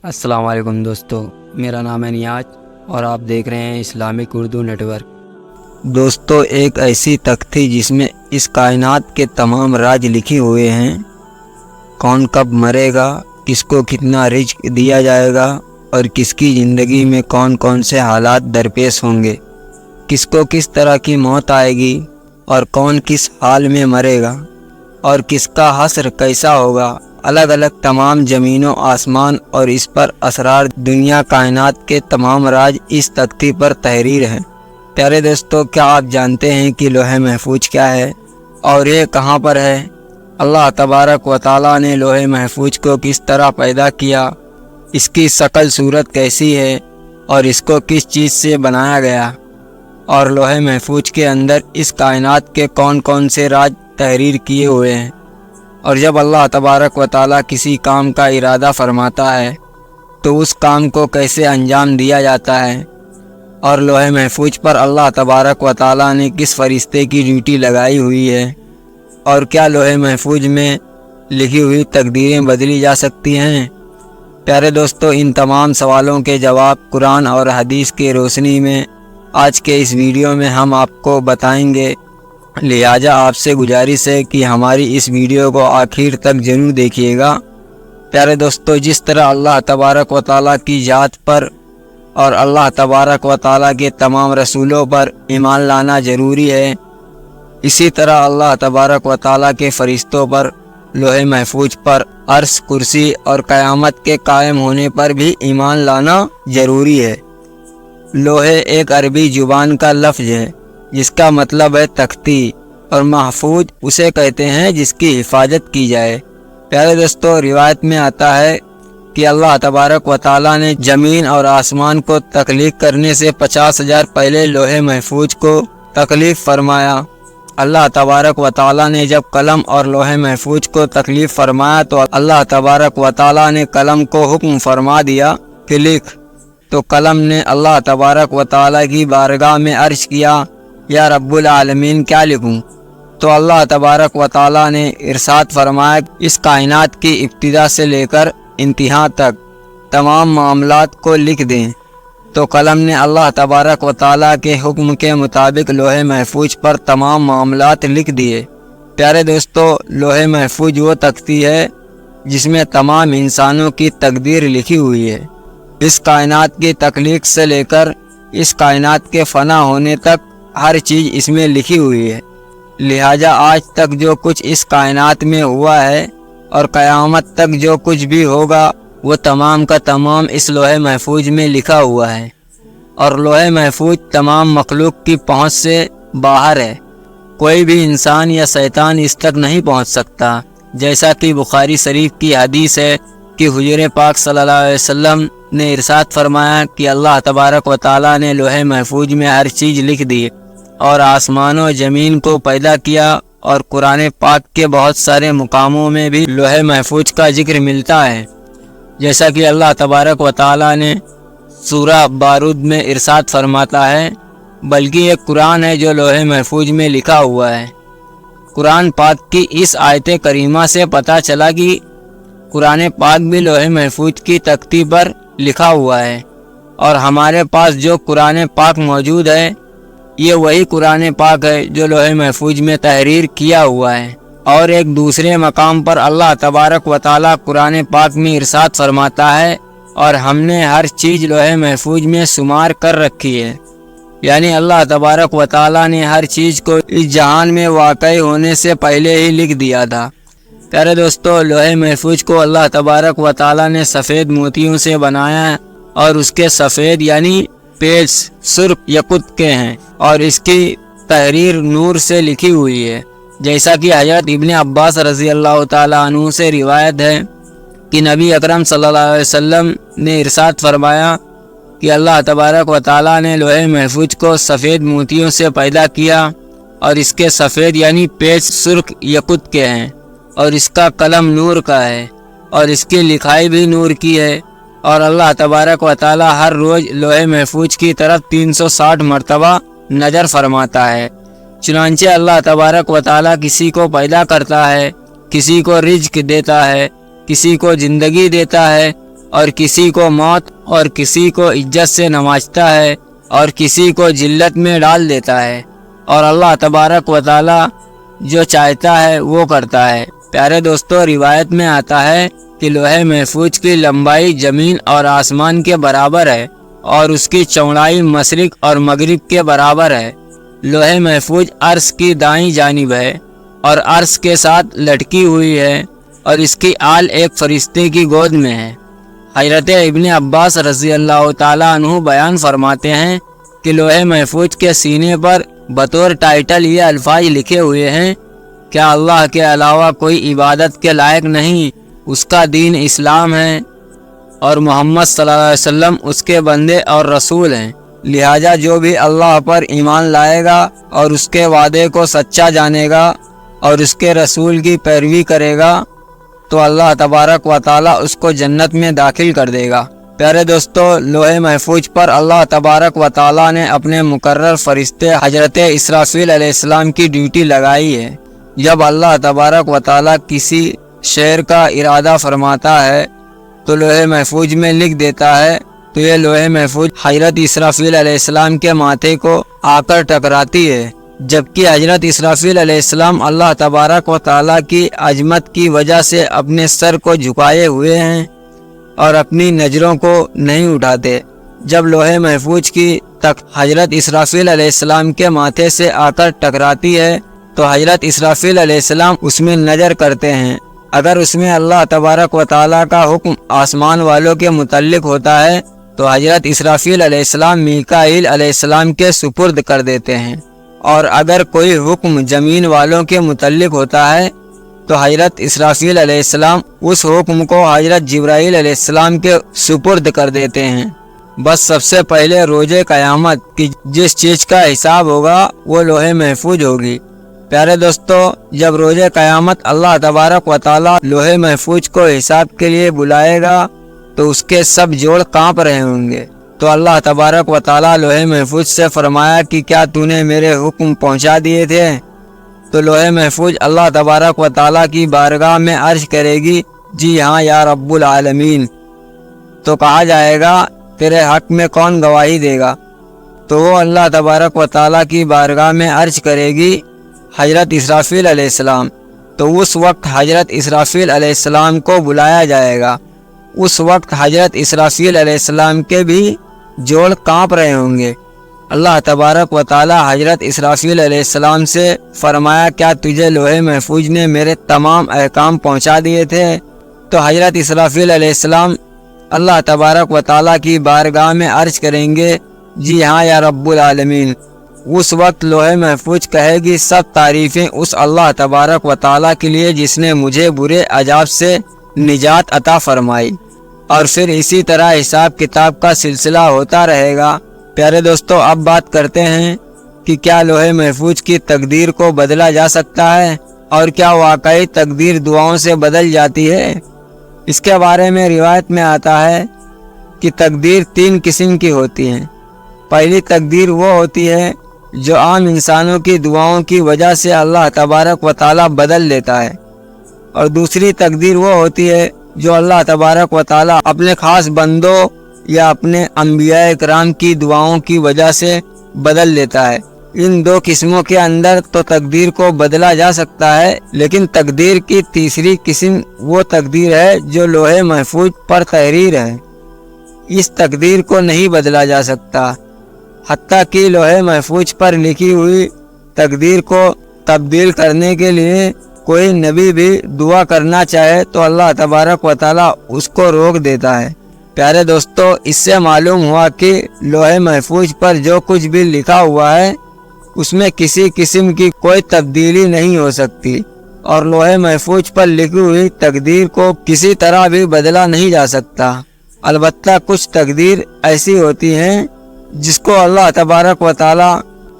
السلام علیکم دوستو، میرا نام ہے نیاز اور آپ دیکھ رہے ہیں اسلامک اردو نیٹ ورک۔ دوستو، ایک ایسی تختی جس میں اس کائنات کے تمام راز لکھے ہوئے ہیں۔ کون کب مرے گا، کس کو کتنا رزق دیا جائے گا اور کس کی زندگی میں کون کون سے حالات درپیش ہوں گے، کس کو کس طرح کی موت آئے گی اور کون کس حال میں مرے گا اور کس کا حشر کیسا ہوگا، الگ الگ تمام زمین و آسمان اور اس پر اسرار دنیا کائنات کے تمام راز اس تختی پر تحریر ہیں۔ پیارے دوستو، کیا آپ جانتے ہیں کہ لوح محفوظ کیا ہے اور یہ کہاں پر ہے؟ اللہ تبارک و تعالیٰ نے لوح محفوظ کو کس طرح پیدا کیا، اس کی شکل صورت کیسی ہے اور اس کو کس چیز سے بنایا گیا، اور لوح محفوظ کے اندر اس کائنات کے کون کون سے راز تحریر کیے ہوئے ہیں، اور جب اللہ تبارک و تعالیٰ کسی کام کا ارادہ فرماتا ہے تو اس کام کو کیسے انجام دیا جاتا ہے، اور لوح محفوظ پر اللہ تبارک و تعالیٰ نے کس فرشتے کی ڈیوٹی لگائی ہوئی ہے، اور کیا لوح محفوظ میں لکھی ہوئی تقدیریں بدلی جا سکتی ہیں؟ پیارے دوستو، ان تمام سوالوں کے جواب قرآن اور حدیث کی روشنی میں آج کے اس ویڈیو میں ہم آپ کو بتائیں گے، لہٰذا آپ سے گزارش ہے کہ ہماری اس ویڈیو کو آخر تک ضرور دیکھیے گا۔ پیارے دوستو، جس طرح اللہ تبارک و تعالیٰ کی ذات پر اور اللہ تبارک و تعالیٰ کے تمام رسولوں پر ایمان لانا ضروری ہے، اسی طرح اللہ تبارک و تعالیٰ کے فرشتوں پر، لوح محفوظ پر، عرش، کرسی اور قیامت کے قائم ہونے پر بھی ایمان لانا ضروری ہے۔ لوح ایک عربی زبان کا لفظ ہے جس کا مطلب ہے تختی، اور محفوظ اسے کہتے ہیں جس کی حفاظت کی جائے۔ پیارے دوستو، روایت میں آتا ہے کہ اللہ تبارک و تعالیٰ نے زمین اور آسمان کو تخلیق کرنے سے 50,000 پہلے لوح محفوظ کو تخلیق فرمایا۔ اللہ تبارک و تعالیٰ نے جب قلم اور لوح محفوظ کو تخلیق فرمایا تو اللہ تبارک و تعالیٰ نے قلم کو حکم فرما دیا کہ لکھ، تو قلم نے اللہ تبارک و تعالیٰ کی بارگاہ میں عرض کیا، یا رب العالمین، کیا لکھوں؟ تو اللہ تبارک و تعالیٰ نے ارشاد فرمایا، اس کائنات کی ابتدا سے لے کر انتہا تک تمام معاملات کو لکھ دیں۔ تو قلم نے اللہ تبارک و تعالیٰ کے حکم کے مطابق لوح محفوظ پر تمام معاملات لکھ دیے۔ پیارے دوستو، لوح محفوظ وہ تختی ہے جس میں تمام انسانوں کی تقدیر لکھی ہوئی ہے۔ اس کائنات کی تخلیق سے لے کر اس کائنات کے فنا ہونے تک ہر چیز اس میں لکھی ہوئی ہے، لہٰذا آج تک جو کچھ اس کائنات میں ہوا ہے اور قیامت تک جو کچھ بھی ہوگا وہ تمام کا تمام اس لوح محفوظ میں لکھا ہوا ہے، اور لوح محفوظ تمام مخلوق کی پہنچ سے باہر ہے۔ کوئی بھی انسان یا شیطان اس تک نہیں پہنچ سکتا، جیسا کہ بخاری شریف کی حدیث ہے کہ حضور پاک صلی اللہ علیہ وسلم نے ارشاد فرمایا کہ اللہ تبارک و تعالیٰ نے لوح محفوظ میں ہر چیز لکھ دی اور آسمان و زمین کو پیدا کیا، اور قرآن پاک کے بہت سارے مقاموں میں بھی لوح محفوظ کا ذکر ملتا ہے، جیسا کہ اللہ تبارک و تعالیٰ نے سورہ بارود میں ارشاد فرماتا ہے، بلکہ ایک قرآن ہے جو لوح محفوظ میں لکھا ہوا ہے۔ قرآن پاک کی اس آیت کریمہ سے پتہ چلا کہ قرآن پاک بھی لوح محفوظ کی تختی پر لکھا ہوا ہے، اور ہمارے پاس جو قرآن پاک موجود ہے یہ وہی قرآن پاک ہے جو لوح محفوظ میں تحریر کیا ہوا ہے۔ اور ایک دوسرے مقام پر اللہ تبارک و تعالیٰ قرآن پاک میں ارشاد فرماتا ہے، اور ہم نے ہر چیز لوح محفوظ میں شمار کر رکھی ہے، یعنی اللہ تبارک و تعالیٰ نے ہر چیز کو اس جہان میں واقع ہونے سے پہلے ہی لکھ دیا تھا۔ پیارے دوستو، لوح محفوظ کو اللہ تبارک و تعالیٰ نے سفید موتیوں سے بنایا ہے، اور اس کے سفید یعنی پیج سرخ یاقوت کے ہیں، اور اس کی تحریر نور سے لکھی ہوئی ہے، جیسا کہ حضرت ابن عباس رضی اللہ تعالیٰ عنہ سے روایت ہے کہ نبی اکرم صلی اللہ علیہ وسلم نے ارشاد فرمایا کہ اللہ تبارک و تعالیٰ نے لوح محفوظ کو سفید موتیوں سے پیدا کیا، اور اس کے سفید یعنی پیج سرخ یاقوت کے ہیں، اور اس کا قلم نور کا ہے، اور اس کی لکھائی بھی نور کی ہے، اور اللہ تبارک و تعالیٰ ہر روز لوح محفوظ کی طرف 360 مرتبہ نظر فرماتا ہے۔ چنانچہ اللہ تبارک و تعالیٰ کسی کو پیدا کرتا ہے، کسی کو رزق دیتا ہے، کسی کو زندگی دیتا ہے، اور کسی کو موت اور کسی کو عزت سے نوازتا ہے اور کسی کو ذلت میں ڈال دیتا ہے، اور اللہ تبارک و تعالی جو چاہتا ہے وہ کرتا ہے۔ پیارے دوستو، روایت میں آتا ہے کہ لوح محفوظ کی لمبائی زمین اور آسمان کے برابر ہے اور اس کی چوڑائی مشرق اور مغرب کے برابر ہے۔ لوح محفوظ عرش کی دائیں جانب ہے اور عرش کے ساتھ لٹکی ہوئی ہے اور اس کی آل ایک فرشتے کی گود میں ہے۔ حضرت ابن عباس رضی اللہ تعالیٰ عنہ بیان فرماتے ہیں کہ لوح محفوظ کے سینے پر بطور ٹائٹل یہ الفاظ لکھے ہوئے ہیں: کیا اللہ کے علاوہ کوئی عبادت کے لائق نہیں، اس کا دین اسلام ہے اور محمد صلی اللہ علیہ وسلم اس کے بندے اور رسول ہیں، لہٰذا جو بھی اللہ پر ایمان لائے گا اور اس کے وعدے کو سچا جانے گا اور اس کے رسول کی پیروی کرے گا تو اللہ تبارک و تعالیٰ اس کو جنت میں داخل کر دے گا۔ پیارے دوستو، لوح محفوظ پر اللہ تبارک و تعالیٰ نے اپنے مقرر فرشتے حضرت اسرافیل علیہ السلام کی ڈیوٹی لگائی ہے۔ جب اللہ تبارک و تعالیٰ کسی شعر کا ارادہ فرماتا ہے تو لوح محفوظ میں لکھ دیتا ہے، تو یہ لوح محفوظ حضرت اسرافیل علیہ السلام کے ماتھے کو آ کر ٹکراتی ہے، جبکہ حضرت اسرافیل علیہ السلام اللہ تبارک و تعالیٰ کی عظمت کی وجہ سے اپنے سر کو جھکائے ہوئے ہیں اور اپنی نظروں کو نہیں اٹھاتے۔ جب لوح محفوظ کی تخت حضرت اسرافیل علیہ السلام کے ماتھے سے آ کر ٹکراتی ہے تو حضرت اسرافیل علیہ السلام اس میں نظر کرتے ہیں۔ اگر اس میں اللہ تبارک و تعالیٰ کا حکم آسمان والوں کے متعلق ہوتا ہے تو حضرت اسرافیل علیہ السلام میکائیل علیہ السلام کے سپرد کر دیتے ہیں، اور اگر کوئی حکم زمین والوں کے متعلق ہوتا ہے تو حضرت اسرافیل علیہ السلام اس حکم کو حضرت جبرائیل علیہ السلام کے سپرد کر دیتے ہیں۔ بس سب سے پہلے روز قیامت کی جس چیز کا حساب ہوگا وہ لوح محفوظ ہوگی۔ پیارے دوستو، جب روز قیامت اللہ تبارک و تعالیٰ لوح محفوظ کو حساب کے لیے بلائے گا تو اس کے سب جوڑ کانپ رہے ہوں گے۔ تو اللہ تبارک و تعالیٰ لوح محفوظ سے فرمایا کہ کیا تو نے میرے حکم پہنچا دیے تھے؟ تو لوح محفوظ اللہ تبارک و تعالیٰ کی بارگاہ میں عرض کرے گی، جی ہاں یا رب العالمین۔ تو کہا جائے گا، تیرے حق میں کون گواہی دے گا؟ تو وہ اللہ تبارک و تعالیٰ کی بارگاہ میں عرض کرے گی، حضرت اسرافیل علیہ السلام۔ تو اس وقت حضرت اسرافیل علیہ السلام کو بلایا جائے گا۔ اس وقت حضرت اسرافیل علیہ السلام کے بھی جوڑ کانپ رہے ہوں گے۔ اللہ تبارک و تعالی حضرت اسرافیل علیہ السلام سے فرمایا، کیا تجھے لوح محفوظ نے میرے تمام احکام پہنچا دیے تھے؟ تو حضرت اسرافیل علیہ السلام اللہ تبارک و تعالی کی بارگاہ میں عرض کریں گے، جی ہاں یا رب العالمین۔ اس وقت لوح محفوظ کہے گی، سب تعریفیں اس اللہ تبارک و تعالی کے لیے جس نے مجھے برے عذاب سے نجات عطا فرمائی۔ اور پھر اسی طرح حساب کتاب کا سلسلہ ہوتا رہے گا۔ پیارے دوستو، اب بات کرتے ہیں کہ کیا لوح محفوظ کی تقدیر کو بدلا جا سکتا ہے، اور کیا واقعی تقدیر دعاؤں سے بدل جاتی ہے؟ اس کے بارے میں روایت میں آتا ہے کہ تقدیر 3 قسم کی ہوتی ہیں۔ پہلی تقدیر وہ ہوتی ہے جو عام انسانوں کی دعاؤں کی وجہ سے اللہ تبارک و تعالی بدل دیتا ہے، اور دوسری تقدیر وہ ہوتی ہے جو اللہ تبارک و تعالی اپنے خاص بندوں یا اپنے انبیاء کرام کی دعاؤں کی وجہ سے بدل دیتا ہے۔ ان 2 قسموں کے اندر تو تقدیر کو بدلا جا سکتا ہے، لیکن تقدیر کی تیسری قسم وہ تقدیر ہے جو لوح محفوظ پر تحریر ہے۔ اس تقدیر کو نہیں بدلا جا سکتا، حتیٰ کہ لوح محفوظ پر لکھی ہوئی تقدیر کو تبدیل کرنے کے لیے کوئی نبی بھی دعا کرنا چاہے تو اللہ تبارک و تعالی اس کو روک دیتا ہے۔ پیارے دوستو، اس سے معلوم ہوا کہ لوح محفوظ پر جو کچھ بھی لکھا ہوا ہے اس میں کسی قسم کی کوئی تبدیلی نہیں ہو سکتی، اور لوح محفوظ پر لکھی ہوئی تقدیر کو کسی طرح بھی بدلا نہیں جا سکتا۔ البتہ کچھ تقدیر ایسی ہوتی ہیں جس کو اللہ تبارک و تعالی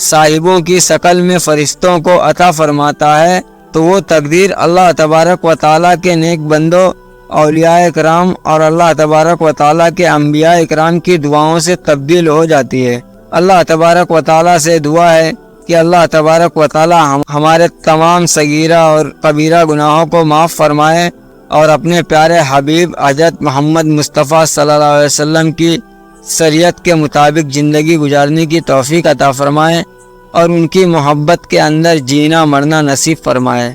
صاحبوں کی شکل میں فرشتوں کو عطا فرماتا ہے، تو وہ تقدیر اللہ تبارک و تعالی کے نیک بندوں، اولیاء کرام اور اللہ تبارک و تعالی کے انبیاء کرام کی دعاؤں سے تبدیل ہو جاتی ہے۔ اللہ تبارک و تعالی سے دعا ہے کہ اللہ تبارک و تعالی ہمارے تمام صغیرہ اور کبیرہ گناہوں کو معاف فرمائے اور اپنے پیارے حبیب حضرت محمد مصطفیٰ صلی اللہ علیہ وسلم کی شریعت کے مطابق زندگی گزارنے کی توفیق عطا فرمائے اور ان کی محبت کے اندر جینا مرنا نصیب فرمائے۔